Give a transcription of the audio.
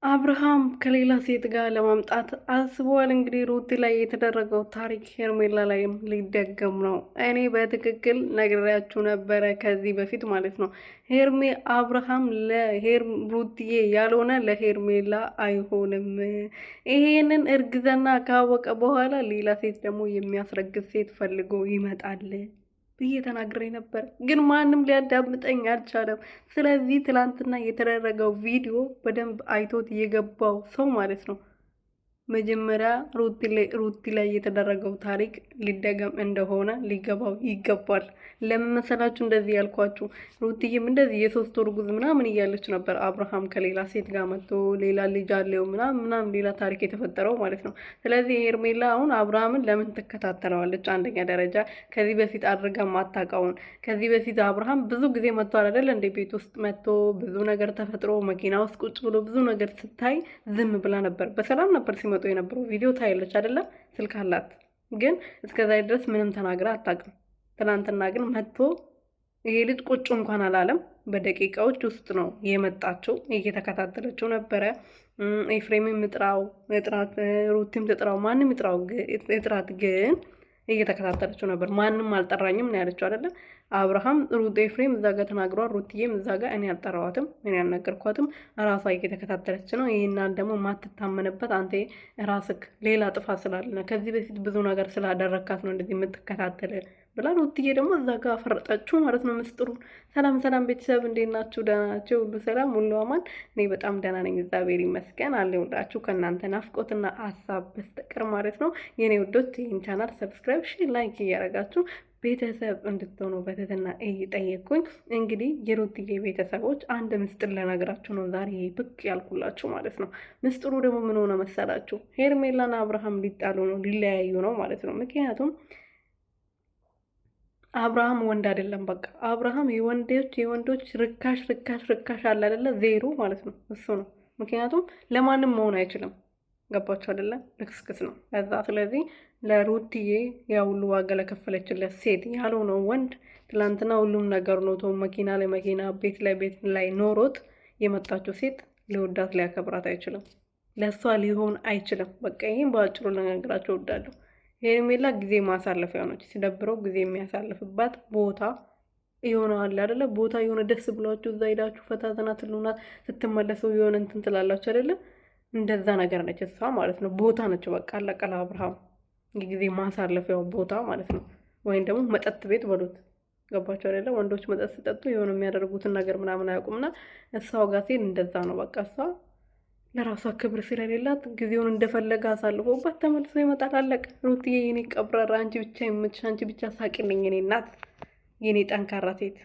አብርሃም ከሌላ ሴት ጋር ለማምጣት አስቧል። እንግዲህ ሩቲ ላይ የተደረገው ታሪክ ሄርሜላ ላይም ሊደገም ነው። እኔ በትክክል ነግሬያችሁ ነበረ ከዚህ በፊት ማለት ነው። አብርሃም ሩቲዬ ያልሆነ ለሄርሜላ አይሆንም። ይሄንን እርግዝና ካወቀ በኋላ ሌላ ሴት ደግሞ የሚያስረግዝ ሴት ፈልጎ ይመጣል ብዬ ተናግሬ ነበር፣ ግን ማንም ሊያዳምጠኝ አልቻለም። ስለዚህ ትላንትና የተደረገው ቪዲዮ በደንብ አይቶት የገባው ሰው ማለት ነው መጀመሪያ ሩቲ ላይ የተደረገው ታሪክ ሊደገም እንደሆነ ሊገባው ይገባል። ለምን መሰላችሁ እንደዚህ ያልኳችሁ? ሩቲዬም እንደዚህ የሶስት ወር ጉዝ ምናምን እያለች ነበር አብርሃም ከሌላ ሴት ጋር መጥቶ ሌላ ልጅ አለው ምናምን ሌላ ታሪክ የተፈጠረው ማለት ነው። ስለዚህ ሄርሜላ አሁን አብርሃምን ለምን ትከታተለዋለች? አንደኛ ደረጃ ከዚህ በፊት አድርጋ ማታውቀውን ከዚህ በፊት አብርሃም ብዙ ጊዜ መጥቷል አይደል? እንደ ቤት ውስጥ መጥቶ ብዙ ነገር ተፈጥሮ መኪና ውስጥ ቁጭ ብሎ ብዙ ነገር ስታይ ዝም ብላ ነበር። በሰላም ነበር ሲመጡ የነበረው ቪዲዮ ታያለች አይደለም? ስልክ አላት፣ ግን እስከዛ ድረስ ምንም ተናግራ አታውቅም። ትናንትና ግን መጥቶ ይሄ ልጅ ቁጭ እንኳን አላለም። በደቂቃዎች ውስጥ ነው የመጣችው። እየተከታተለችው ነበረ። ኤፍሬምም እጥራት ሩቲም ትጥራው ማንም እጥራት ግን እየተከታተለችው ነበር። ማንም አልጠራኝም ነው ያለችው አይደለ? አብርሃም ኤፍሬም እዛ ጋር ተናግሯል። ሩትዬም እዛ ጋር እኔ አልጠራዋትም፣ እኔ አልነገርኳትም፣ ራሷ እየተከታተለች ነው። ይህናን ደግሞ ማትታመንበት አንተ ራስክ ሌላ ጥፋት ስላለ ከዚህ በፊት ብዙ ነገር ስላደረካት ነው እንደዚህ የምትከታተል ብላ ሩትዬ ደግሞ እዛ ጋር ፈረጠችው ማለት ነው ምስጢሩን። ሰላም ሰላም ቤተሰብ እንዴት ናችሁ? ደህና ናቸው? ሁሉ ሰላም፣ ሁሉ አማን። እኔ በጣም ደህና ነኝ፣ እግዚአብሔር ይመስገን አለሁላችሁ። ከእናንተ ናፍቆትና ሀሳብ በስተቀር ማለት ነው የኔ ውዶች። ይህን ቻናል ሰብስክራይብ፣ ሼር፣ ላይክ እያደረጋችሁ ቤተሰብ እንድትሆኑ በትህትና እየጠየቅኩኝ። እንግዲህ የሩትዬ ቤተሰቦች አንድ ምስጢር ለነግራችሁ ነው ዛሬ ብቅ ያልኩላችሁ ማለት ነው። ምስጢሩ ደግሞ ምን ሆነ መሰላችሁ? ሄርሜላና አብርሃም ሊጣሉ ነው፣ ሊለያዩ ነው ማለት ነው። ምክንያቱም አብርሃም ወንድ አይደለም። በቃ አብርሃም የወንዶች ርካሽ አለ አይደለ? ዜሮ ማለት ነው እሱ ነው። ምክንያቱም ለማንም መሆን አይችልም። ገባችሁ አይደለ? ልክስክስ ነው ከዛ። ስለዚህ ለሩትዬ ያ ሁሉ ዋጋ ለከፈለችለት ሴት ያልሆነው ወንድ ትላንትና ሁሉም ነገር ኖቶ መኪና ላይ መኪና ቤት ላይ ኖሮት የመጣችው ሴት ሊወዳት ሊያከብራት አይችልም። ለእሷ ሊሆን አይችልም። በቃ ይህም በአጭሩ ልነግራቸው እወዳለሁ። ሄርሜላ ጊዜ ማሳለፊያ ነች። ሲደብረው ጊዜ የሚያሳልፍባት ቦታ የሆነ አለ አይደለ? ቦታ የሆነ ደስ ብሏችሁ እዛ ሄዳችሁ ፈታተና ትሉናት ስትመለሰው የሆነ እንትን ትላላችሁ አይደለ? እንደዛ ነገር ነች እሷ ማለት ነው። ቦታ ነች በቃ አለቀላ። አብርሃም የጊዜ ማሳለፊያው ቦታ ማለት ነው። ወይም ደግሞ መጠጥ ቤት በሉት። ገባቸው አይደለ? ወንዶች መጠጥ ሲጠጡ የሆነ የሚያደርጉትን ነገር ምናምን አያውቁምና እሷው ጋር ሲል እንደዛ ነው በቃ። እሷ ለራሷ ክብር ስለሌላት ጊዜውን እንደፈለገ አሳልፎባት ተመልሶ ይመጣል። አለቀ። ሩትዬ የኔ ቀብራራ፣ አንቺ ብቻ ይመችሽ፣ አንቺ ብቻ ሳቂልኝ፣ የኔ እናት፣ የኔ ጠንካራ ሴት